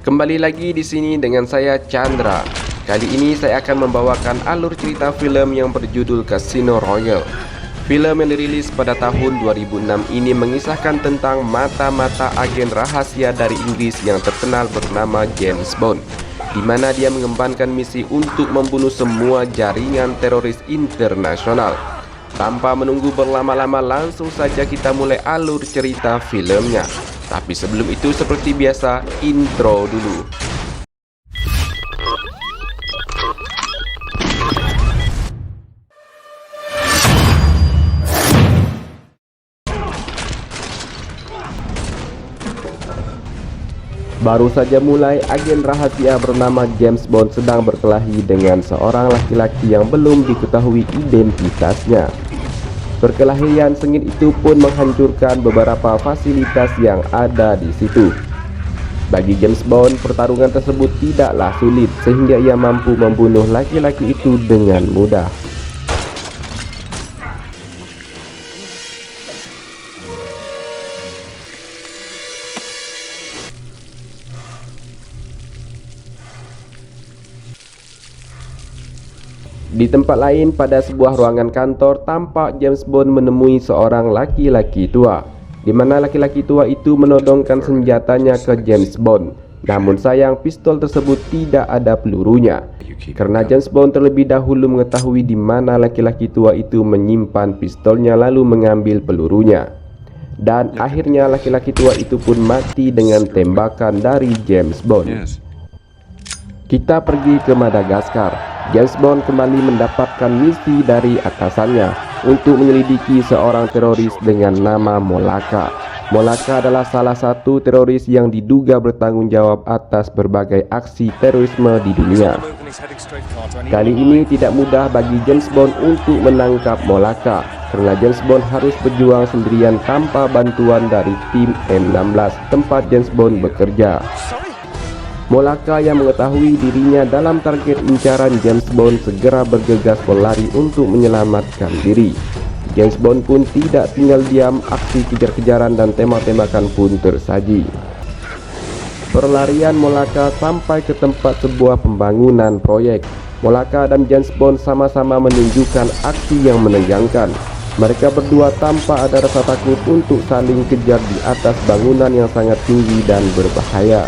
Kembali lagi di sini dengan saya Chandra. Kali ini saya akan membawakan alur cerita film yang berjudul Casino Royale. Film yang dirilis pada tahun 2006 ini mengisahkan tentang mata-mata agen rahasia dari Inggris yang terkenal bernama James Bond, di mana dia mengembankan misi untuk membunuh semua jaringan teroris internasional. Tanpa menunggu berlama-lama, langsung saja kita mulai alur cerita filmnya. Tapi sebelum itu, seperti biasa, intro dulu. Baru saja mulai, agen rahasia bernama James Bond sedang berkelahi dengan seorang laki-laki yang belum diketahui identitasnya. Perkelahian sengit itu pun menghancurkan beberapa fasilitas yang ada di situ. Bagi James Bond, pertarungan tersebut tidaklah sulit sehingga ia mampu membunuh laki-laki itu dengan mudah. Di tempat lain, pada sebuah ruangan kantor, tampak James Bond menemui seorang laki-laki tua, di mana laki-laki tua itu menodongkan senjatanya ke James Bond. Namun sayang, pistol tersebut tidak ada pelurunya. Karena James Bond terlebih dahulu mengetahui di mana laki-laki tua itu menyimpan pistolnya lalu mengambil pelurunya. Dan akhirnya laki-laki tua itu pun mati dengan tembakan dari James Bond. Kita pergi ke Madagaskar. James Bond kembali mendapatkan misi dari atasannya untuk menyelidiki seorang teroris dengan nama Molaka. Molaka adalah salah satu teroris yang diduga bertanggung jawab atas berbagai aksi terorisme di dunia. Kali ini tidak mudah bagi James Bond untuk menangkap Molaka, karena James Bond harus berjuang sendirian tanpa bantuan dari tim M16 tempat James Bond bekerja. Molaka yang mengetahui dirinya dalam target incaran James Bond segera bergegas berlari untuk menyelamatkan diri. James Bond pun tidak tinggal diam, aksi kejar-kejaran dan tembak-tembakan pun tersaji. Perlarian Molaka sampai ke tempat sebuah pembangunan proyek. Molaka dan James Bond sama-sama menunjukkan aksi yang menegangkan. Mereka berdua tanpa ada rasa takut untuk saling kejar di atas bangunan yang sangat tinggi dan berbahaya.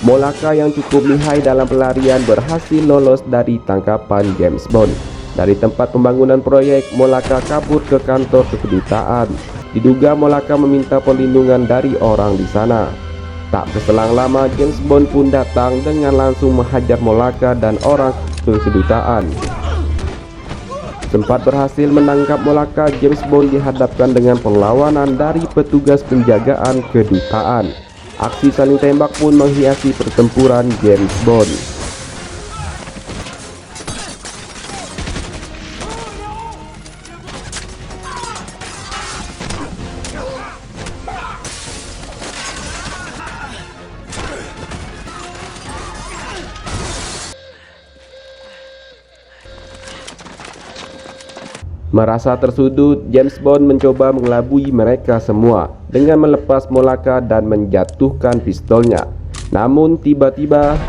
Molaka yang cukup lihai dalam pelarian berhasil lolos dari tangkapan James Bond. Dari tempat pembangunan proyek, Molaka kabur ke kantor kedutaan. Diduga Molaka meminta perlindungan dari orang di sana. Tak berselang lama, James Bond pun datang dengan langsung menghajar Molaka dan orang kedutaan. Sempat berhasil menangkap Molaka, James Bond dihadapkan dengan perlawanan dari petugas penjagaan kedutaan. Aksi saling tembak pun menghiasi pertempuran James Bond. Merasa tersudut, James Bond mencoba mengelabui mereka semua dengan melepas Molaka dan menjatuhkan pistolnya. Namun tiba-tiba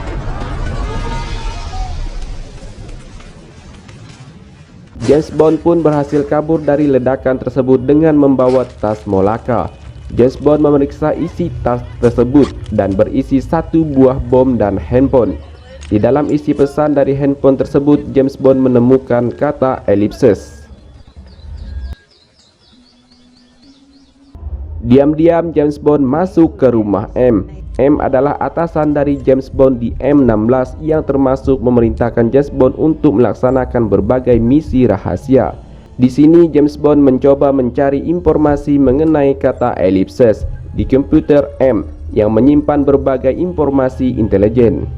James Bond pun berhasil kabur dari ledakan tersebut dengan membawa tas Molaka. James Bond memeriksa isi tas tersebut dan berisi satu buah bom dan handphone. Di dalam isi pesan dari handphone tersebut, James Bond menemukan kata ellipses. Diam-diam James Bond masuk ke rumah M. M adalah atasan dari James Bond di M16 yang termasuk memerintahkan James Bond untuk melaksanakan berbagai misi rahasia. Di sini James Bond mencoba mencari informasi mengenai kata ellipses di komputer M yang menyimpan berbagai informasi intelijen.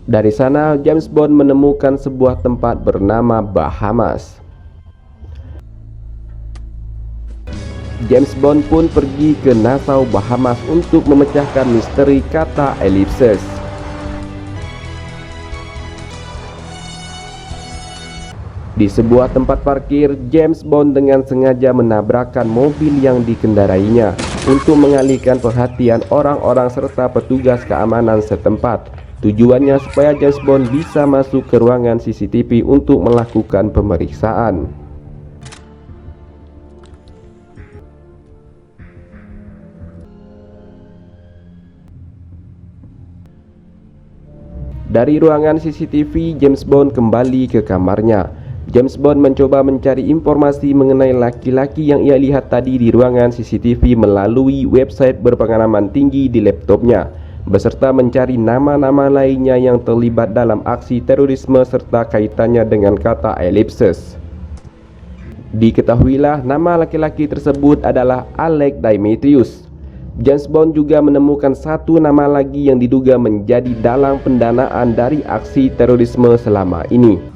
Dari sana James Bond menemukan sebuah tempat bernama Bahamas. James Bond pun pergi ke Nassau, Bahamas untuk memecahkan misteri kata ellipses. Di sebuah tempat parkir, James Bond dengan sengaja menabrakkan mobil yang dikendarainya untuk mengalihkan perhatian orang-orang serta petugas keamanan setempat. Tujuannya supaya James Bond bisa masuk ke ruangan CCTV untuk melakukan pemeriksaan. Dari ruangan CCTV, James Bond kembali ke kamarnya. James Bond mencoba mencari informasi mengenai laki-laki yang ia lihat tadi di ruangan CCTV melalui website berpengalaman tinggi di laptopnya, beserta mencari nama-nama lainnya yang terlibat dalam aksi terorisme serta kaitannya dengan kata ellipses. Diketahuilah nama laki-laki tersebut adalah Alec Dimitrius. James Bond juga menemukan satu nama lagi yang diduga menjadi dalang pendanaan dari aksi terorisme selama ini.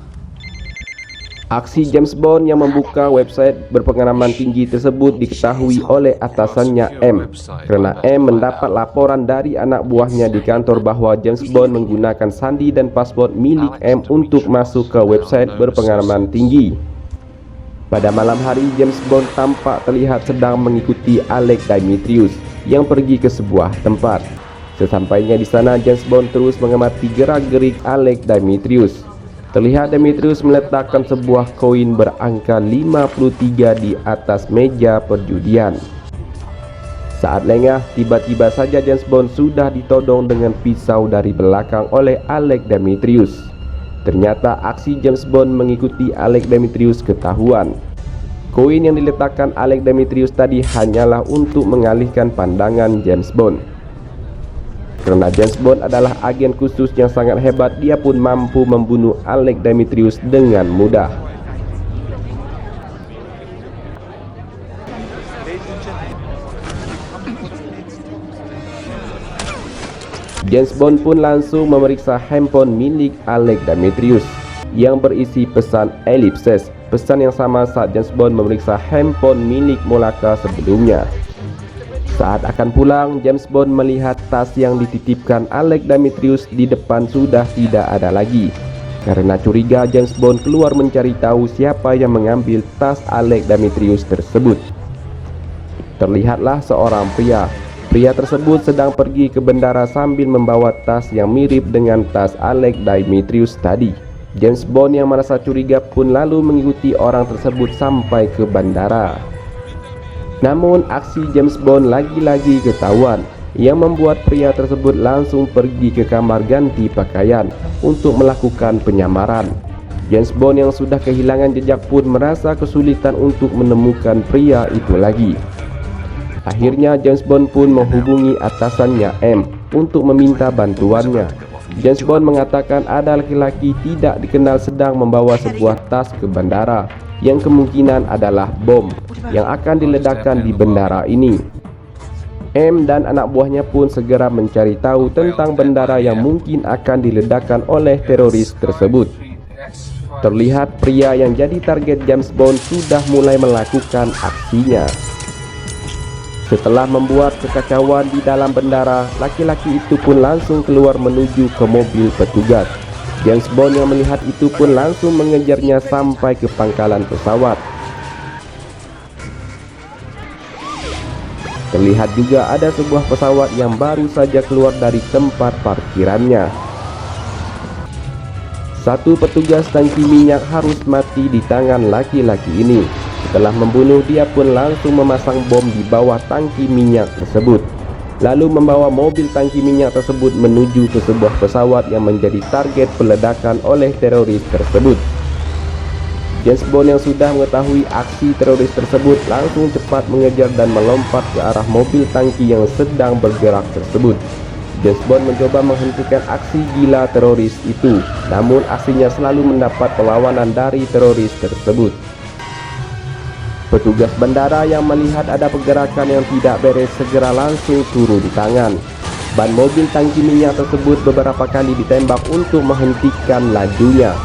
Aksi James Bond yang membuka website berpengalaman tinggi tersebut diketahui oleh atasannya M, karena M mendapat laporan dari anak buahnya di kantor bahwa James Bond menggunakan sandi dan paspor milik M untuk masuk ke website berpengalaman tinggi. Pada malam hari, James Bond tampak terlihat sedang mengikuti Alec Dimitrius yang pergi ke sebuah tempat. Sesampainya di sana, James Bond terus mengamati gerak-gerik Alec Dimitrius. Terlihat Dimitrius meletakkan sebuah koin berangka 53 di atas meja perjudian. Saat lengah, tiba-tiba saja James Bond sudah ditodong dengan pisau dari belakang oleh Alec Dimitrius. Ternyata aksi James Bond mengikuti Alec Dimitrius ketahuan. Koin yang diletakkan Alec Dimitrius tadi hanyalah untuk mengalihkan pandangan James Bond. Karena James Bond adalah agen khusus yang sangat hebat, dia pun mampu membunuh Alec Dimitrius dengan mudah. James Bond pun langsung memeriksa handphone milik Alec Dimitrius yang berisi pesan ellipses, pesan yang sama saat James Bond memeriksa handphone milik Molaka sebelumnya. Saat akan pulang, James Bond melihat tas yang dititipkan Alec Dimitrius di depan sudah tidak ada lagi. Karena curiga, James Bond keluar mencari tahu siapa yang mengambil tas Alec Dimitrius tersebut. Terlihatlah seorang pria. Pria tersebut sedang pergi ke bandara sambil membawa tas yang mirip dengan tas Alec Dimitrius tadi. James Bond yang merasa curiga pun lalu mengikuti orang tersebut sampai ke bandara. Namun aksi James Bond lagi-lagi ketahuan, yang membuat pria tersebut langsung pergi ke kamar ganti pakaian untuk melakukan penyamaran. James Bond yang sudah kehilangan jejak pun merasa kesulitan untuk menemukan pria itu lagi. Akhirnya James Bond pun menghubungi atasannya M untuk meminta bantuannya. James Bond mengatakan ada laki-laki tidak dikenal sedang membawa sebuah tas ke bandara yang kemungkinan adalah bom yang akan diledakkan di bandara ini. M dan anak buahnya pun segera mencari tahu tentang bandara yang mungkin akan diledakkan oleh teroris tersebut. Terlihat pria yang jadi target James Bond sudah mulai melakukan aksinya. Setelah membuat kekacauan di dalam bandara, laki-laki itu pun langsung keluar menuju ke mobil petugas. James Bond yang melihat itu pun langsung mengejarnya sampai ke pangkalan pesawat. Terlihat juga ada sebuah pesawat yang baru saja keluar dari tempat parkirannya. Satu petugas tangki minyak harus mati di tangan laki-laki ini. Setelah membunuh, dia pun langsung memasang bom di bawah tangki minyak tersebut, lalu membawa mobil tangki minyak tersebut menuju ke sebuah pesawat yang menjadi target peledakan oleh teroris tersebut. James Bond yang sudah mengetahui aksi teroris tersebut langsung cepat mengejar dan melompat ke arah mobil tangki yang sedang bergerak tersebut. James Bond mencoba menghentikan aksi gila teroris itu, namun aksinya selalu mendapat perlawanan dari teroris tersebut. Petugas bandara yang melihat ada pergerakan yang tidak beres segera langsung turun tangan. Ban mobil tangki minyak tersebut beberapa kali ditembak untuk menghentikan lajunya.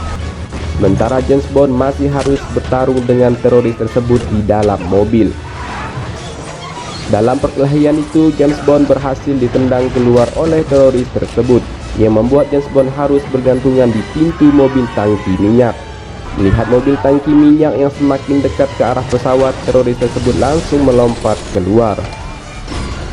Sementara James Bond masih harus bertarung dengan teroris tersebut di dalam mobil. Dalam perkelahian itu, James Bond berhasil ditendang keluar oleh teroris tersebut, yang membuat James Bond harus bergantungan di pintu mobil tangki minyak. Melihat mobil tangki minyak yang semakin dekat ke arah pesawat, teroris tersebut langsung melompat keluar.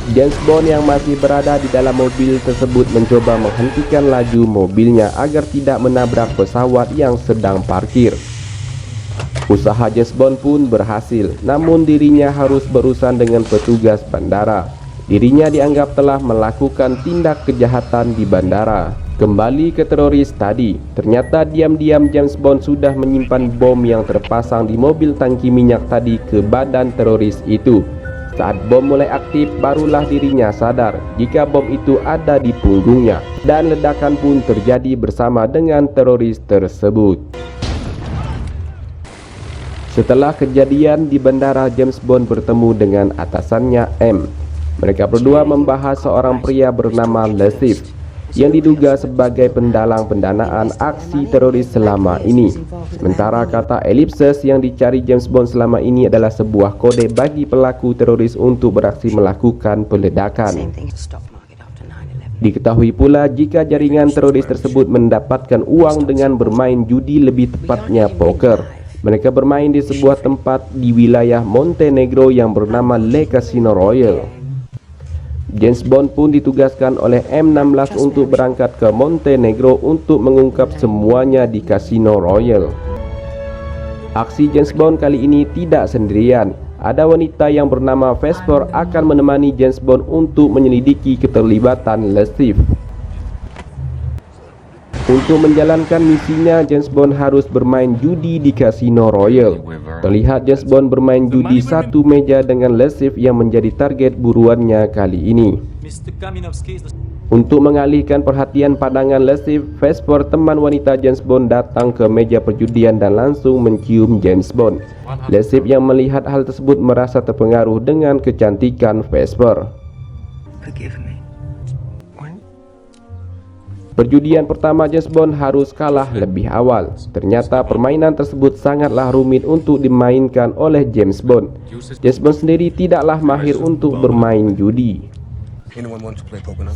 James Bond yang masih berada di dalam mobil tersebut mencoba menghentikan laju mobilnya agar tidak menabrak pesawat yang sedang parkir. Usaha James Bond pun berhasil, namun dirinya harus berurusan dengan petugas bandara. Dirinya dianggap telah melakukan tindak kejahatan di bandara. Kembali ke teroris tadi, ternyata diam-diam James Bond sudah menyimpan bom yang terpasang di mobil tangki minyak tadi ke badan teroris itu. Saat bom mulai aktif, barulah dirinya sadar jika bom itu ada di punggungnya, dan ledakan pun terjadi bersama dengan teroris tersebut. Setelah kejadian di bandara, James Bond bertemu dengan atasannya M. Mereka berdua membahas seorang pria bernama Lassif yang diduga sebagai pendalang pendanaan aksi teroris selama ini. Sementara kata ellipses yang dicari James Bond selama ini adalah sebuah kode bagi pelaku teroris untuk beraksi melakukan peledakan. Diketahui pula jika jaringan teroris tersebut mendapatkan uang dengan bermain judi, lebih tepatnya poker. Mereka bermain di sebuah tempat di wilayah Montenegro yang bernama Le Casino Royal. James Bond pun ditugaskan oleh M16 untuk berangkat ke Montenegro untuk mengungkap semuanya di Casino Royal. Aksi James Bond kali ini tidak sendirian. Ada wanita yang bernama Vesper akan menemani James Bond untuk menyelidiki keterlibatan Lassif. Untuk menjalankan misinya, James Bond harus bermain judi di Casino Royal. Terlihat James Bond bermain judi satu meja dengan Lassif yang menjadi target buruannya kali ini. Untuk mengalihkan perhatian pandangan Lassif, Vesper, teman wanita James Bond, datang ke meja perjudian dan langsung mencium James Bond. Lassif yang melihat hal tersebut merasa terpengaruh dengan kecantikan Vesper. Perjudian pertama James Bond harus kalah lebih awal. Ternyata permainan tersebut sangatlah rumit untuk dimainkan oleh James Bond. James Bond sendiri tidaklah mahir untuk bermain judi.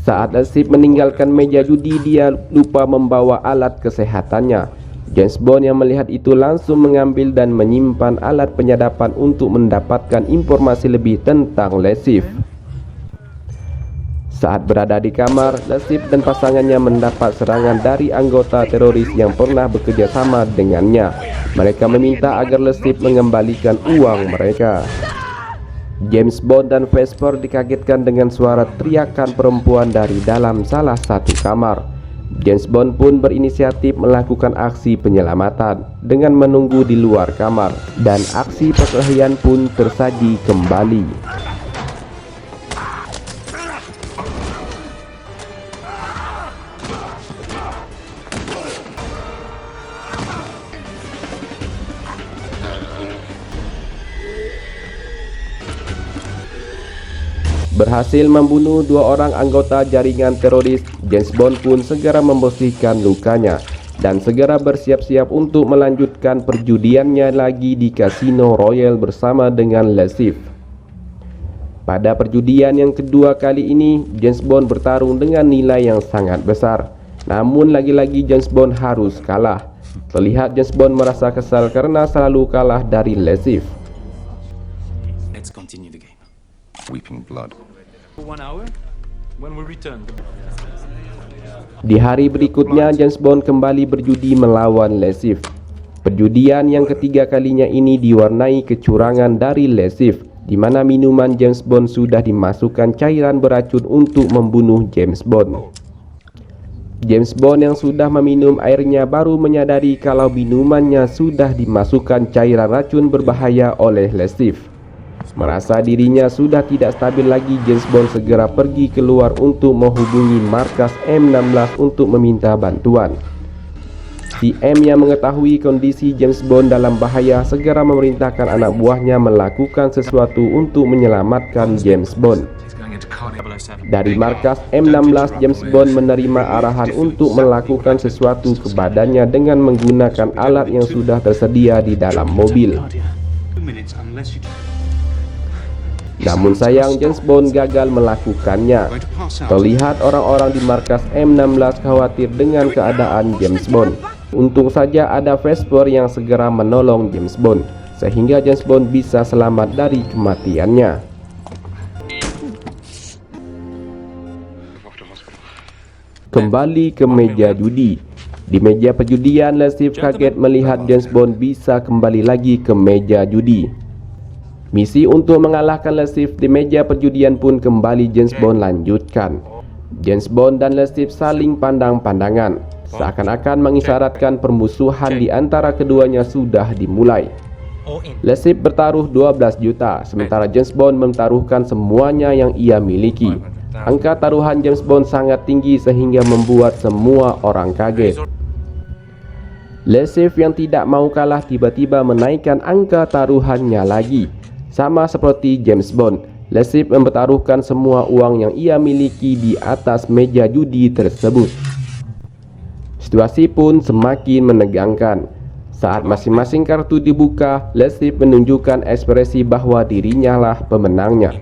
Saat Lassif meninggalkan meja judi, dia lupa membawa alat kesehatannya. James Bond yang melihat itu langsung mengambil dan menyimpan alat penyadapan untuk mendapatkan informasi lebih tentang Lassif. Saat berada di kamar, Lassif dan pasangannya mendapat serangan dari anggota teroris yang pernah bekerja sama dengannya. Mereka meminta agar Lassif mengembalikan uang mereka. James Bond dan Vesper dikagetkan dengan suara teriakan perempuan dari dalam salah satu kamar. James Bond pun berinisiatif melakukan aksi penyelamatan dengan menunggu di luar kamar, dan aksi perkelahian pun tersaji kembali. Berhasil membunuh dua orang anggota jaringan teroris, James Bond pun segera membersihkan lukanya dan segera bersiap-siap untuk melanjutkan perjudiannya lagi di Casino Royal bersama dengan Lassif. Pada perjudian yang kedua kali ini, James Bond bertarung dengan nilai yang sangat besar. Namun lagi-lagi James Bond harus kalah. Terlihat James Bond merasa kesal karena selalu kalah dari Lassif. Let's continue the game. Weeping blood. For 1 hour, when we return. Di hari berikutnya, James Bond kembali berjudi melawan Lassif. Perjudian yang ketiga kalinya ini diwarnai kecurangan dari Lassif, di mana minuman James Bond sudah dimasukkan cairan beracun untuk membunuh James Bond. James Bond yang sudah meminum airnya baru menyadari kalau minumannya sudah dimasukkan cairan racun berbahaya oleh Lassif. Merasa dirinya sudah tidak stabil lagi, James Bond segera pergi keluar untuk menghubungi markas M16 untuk meminta bantuan. Si M yang mengetahui kondisi James Bond dalam bahaya segera memerintahkan anak buahnya melakukan sesuatu untuk menyelamatkan James Bond. Dari markas M16, James Bond menerima arahan untuk melakukan sesuatu kepadanya dengan menggunakan alat yang sudah tersedia di dalam mobil. Namun sayang, James Bond gagal melakukannya. Terlihat orang-orang di markas M16 khawatir dengan keadaan James Bond. Untung saja ada Vesper yang segera menolong James Bond, sehingga James Bond bisa selamat dari kematiannya. Kembali ke meja judi. Di meja perjudian, Lasif kaget melihat James Bond bisa kembali lagi ke meja judi. Misi untuk mengalahkan Lasif di meja perjudian pun kembali James Bond lanjutkan. James Bond dan Lasif saling pandang-pandangan, seakan-akan mengisyaratkan permusuhan di antara keduanya sudah dimulai. Lasif bertaruh 12 juta, sementara James Bond mentaruhkan semuanya yang ia miliki. Angka taruhan James Bond sangat tinggi sehingga membuat semua orang kaget. Lasif yang tidak mau kalah tiba-tiba menaikkan angka taruhannya lagi. Sama seperti James Bond, Lasif mempertaruhkan semua uang yang ia miliki di atas meja judi tersebut. Situasi pun semakin menegangkan. Saat masing-masing kartu dibuka, Lasif menunjukkan ekspresi bahwa dirinya lah pemenangnya.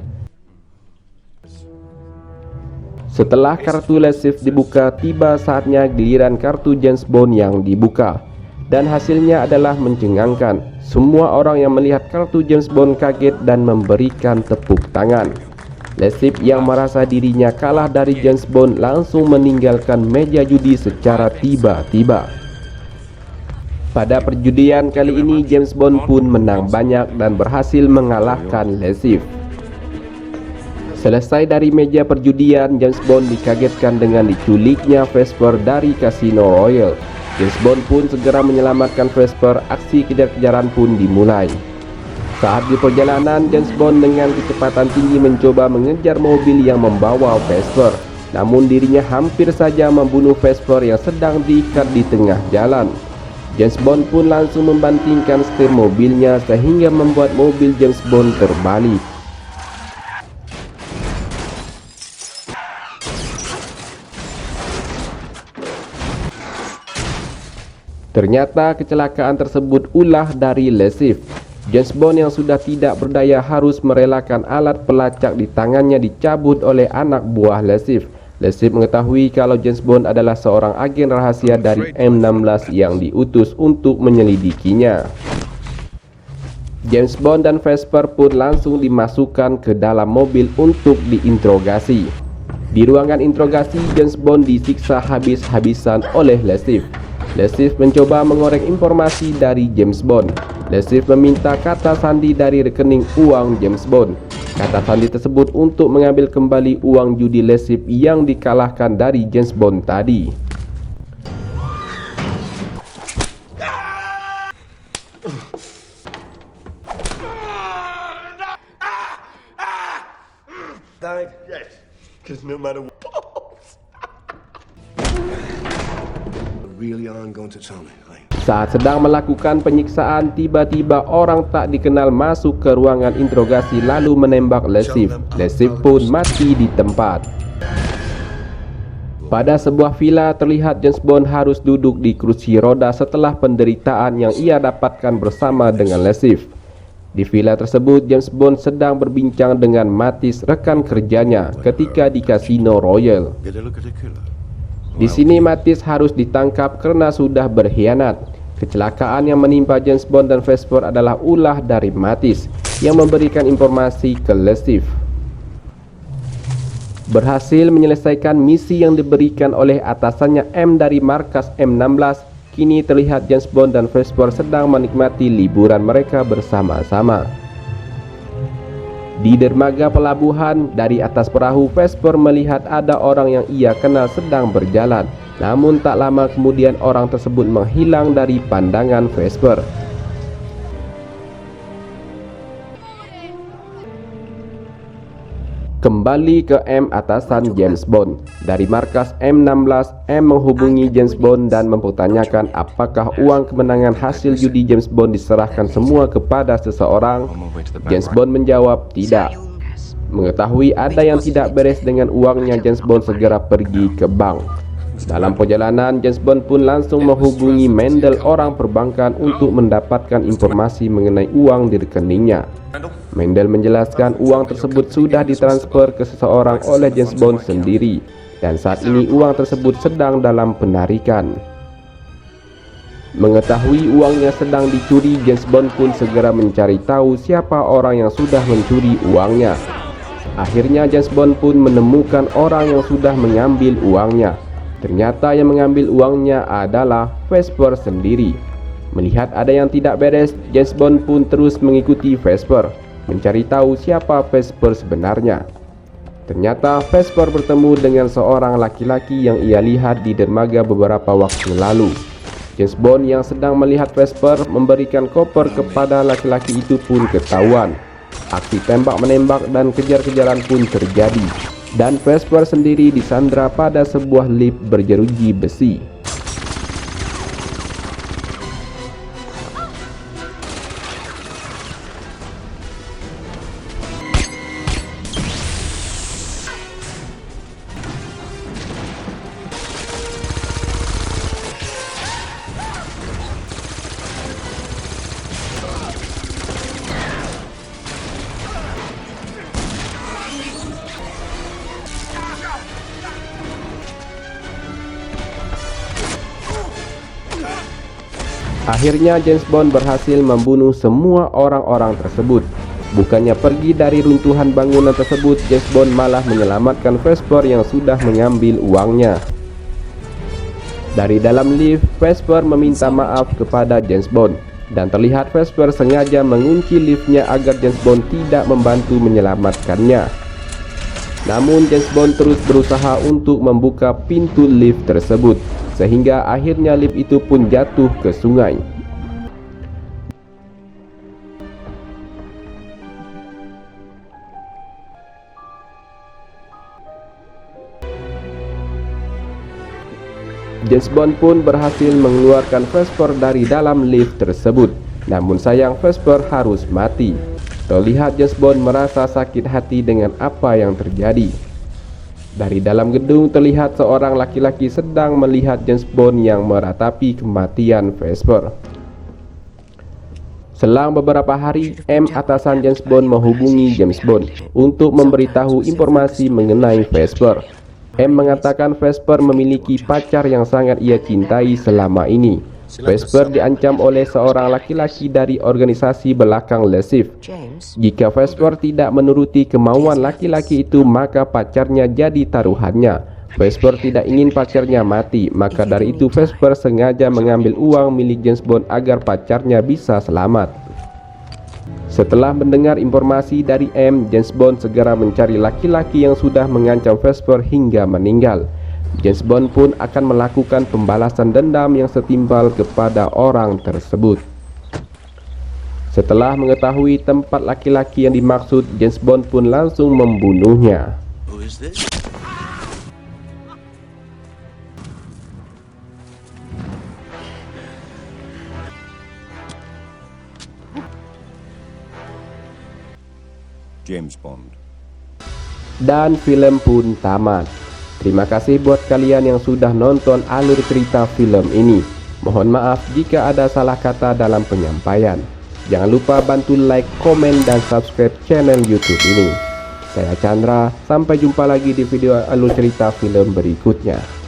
Setelah kartu Lasif dibuka, tiba saatnya giliran kartu James Bond yang dibuka. Dan hasilnya adalah mencengangkan. Semua orang yang melihat kartu James Bond kaget dan memberikan tepuk tangan. Lasif yang merasa dirinya kalah dari James Bond langsung meninggalkan meja judi secara tiba-tiba. Pada perjudian kali ini, James Bond pun menang banyak dan berhasil mengalahkan Lasif. Selesai dari meja perjudian, James Bond dikagetkan dengan diculiknya Vesper dari Casino Royale. James Bond pun segera menyelamatkan Vesper. Aksi kejar-kejaran pun dimulai. Saat di perjalanan, James Bond dengan kecepatan tinggi mencoba mengejar mobil yang membawa Vesper. Namun dirinya hampir saja membunuh Vesper yang sedang diikat di tengah jalan. James Bond pun langsung membantingkan setir mobilnya sehingga membuat mobil James Bond terbalik. Ternyata kecelakaan tersebut ulah dari Lasif. James Bond yang sudah tidak berdaya harus merelakan alat pelacak di tangannya dicabut oleh anak buah Lasif. Lasif mengetahui kalau James Bond adalah seorang agen rahasia dari M16 yang diutus untuk menyelidikinya. James Bond dan Vesper pun langsung dimasukkan ke dalam mobil untuk diinterogasi. Di ruangan interogasi, James Bond disiksa habis-habisan oleh Lasif. Lasif mencoba mengorek informasi dari James Bond. Lasif meminta kata sandi dari rekening uang James Bond. Kata sandi tersebut untuk mengambil kembali uang judi Lasif yang dikalahkan dari James Bond tadi. Yes, because no matter what. Really aren't going to tell me. Saat sedang melakukan penyiksaan, tiba-tiba orang tak dikenal masuk ke ruangan interogasi lalu menembak Lasif. Lasif pun mati di tempat. Pada sebuah villa, terlihat James Bond harus duduk di kursi roda setelah penderitaan yang ia dapatkan bersama dengan Lasif. Di villa tersebut, James Bond sedang berbincang dengan Mattis, rekan kerjanya, ketika di Casino Royale. Di sini Mattis harus ditangkap karena sudah berkhianat. Kecelakaan yang menimpa James Bond dan Vesper adalah ulah dari Mattis yang memberikan informasi ke Lasif. Berhasil menyelesaikan misi yang diberikan oleh atasannya M dari markas M16, kini terlihat James Bond dan Vesper sedang menikmati liburan mereka bersama-sama. Di dermaga pelabuhan, dari atas perahu, Vesper melihat ada orang yang ia kenal sedang berjalan. Namun tak lama kemudian orang tersebut menghilang dari pandangan Vesper. Kembali ke M atasan James Bond. Dari markas M16, M menghubungi James Bond dan mempertanyakan apakah uang kemenangan hasil judi James Bond diserahkan semua kepada seseorang. James Bond menjawab tidak. Mengetahui ada yang tidak beres dengan uangnya, James Bond segera pergi ke bank. Dalam perjalanan, James Bond pun langsung menghubungi Mendel, orang perbankan, untuk mendapatkan informasi mengenai uang di rekeningnya. Mendel menjelaskan uang tersebut sudah ditransfer ke seseorang oleh James Bond sendiri, dan saat ini uang tersebut sedang dalam penarikan. Mengetahui uangnya sedang dicuri, James Bond pun segera mencari tahu siapa orang yang sudah mencuri uangnya. Akhirnya James Bond pun menemukan orang yang sudah mengambil uangnya. Ternyata yang mengambil uangnya adalah Vesper sendiri. Melihat ada yang tidak beres, James Bond pun terus mengikuti Vesper, mencari tahu siapa Vesper sebenarnya. Ternyata Vesper bertemu dengan seorang laki-laki yang ia lihat di dermaga beberapa waktu lalu. James Bond yang sedang melihat Vesper memberikan koper kepada laki-laki itu pun ketahuan. Aksi tembak-menembak dan kejar-kejaran pun terjadi, dan Vesper sendiri disandra pada sebuah lift berjeruji besi. Akhirnya James Bond berhasil membunuh semua orang-orang tersebut. Bukannya pergi dari runtuhan bangunan tersebut, James Bond malah menyelamatkan Vesper yang sudah mengambil uangnya. Dari dalam lift, Vesper meminta maaf kepada James Bond, dan terlihat Vesper sengaja mengunci liftnya agar James Bond tidak membantu menyelamatkannya. Namun James Bond terus berusaha untuk membuka pintu lift tersebut, sehingga akhirnya lift itu pun jatuh ke sungai. James Bond pun berhasil mengeluarkan Vesper dari dalam lift tersebut. Namun sayang, Vesper harus mati. Terlihat James Bond merasa sakit hati dengan apa yang terjadi. Dari dalam gedung terlihat seorang laki-laki sedang melihat James Bond yang meratapi kematian Vesper. Selang beberapa hari, M, atasan James Bond, menghubungi James Bond untuk memberitahu informasi mengenai Vesper. M mengatakan Vesper memiliki pacar yang sangat ia cintai selama ini. Vesper diancam oleh seorang laki-laki dari organisasi belakang Le Chiffre. Jika Vesper tidak menuruti kemauan laki-laki itu, maka pacarnya jadi taruhannya. Vesper tidak ingin pacarnya mati, maka dari itu Vesper sengaja mengambil uang milik James Bond agar pacarnya bisa selamat. Setelah mendengar informasi dari M, James Bond segera mencari laki-laki yang sudah mengancam Vesper hingga meninggal. James Bond pun akan melakukan pembalasan dendam yang setimpal kepada orang tersebut. Setelah mengetahui tempat laki-laki yang dimaksud, James Bond pun langsung membunuhnya. Who is this? James Bond. Dan film pun tamat. Terima kasih buat kalian yang sudah nonton alur cerita film ini. Mohon maaf jika ada salah kata dalam penyampaian. Jangan lupa bantu like, komen, dan subscribe channel YouTube ini. Saya Chandra, sampai jumpa lagi di video alur cerita film berikutnya.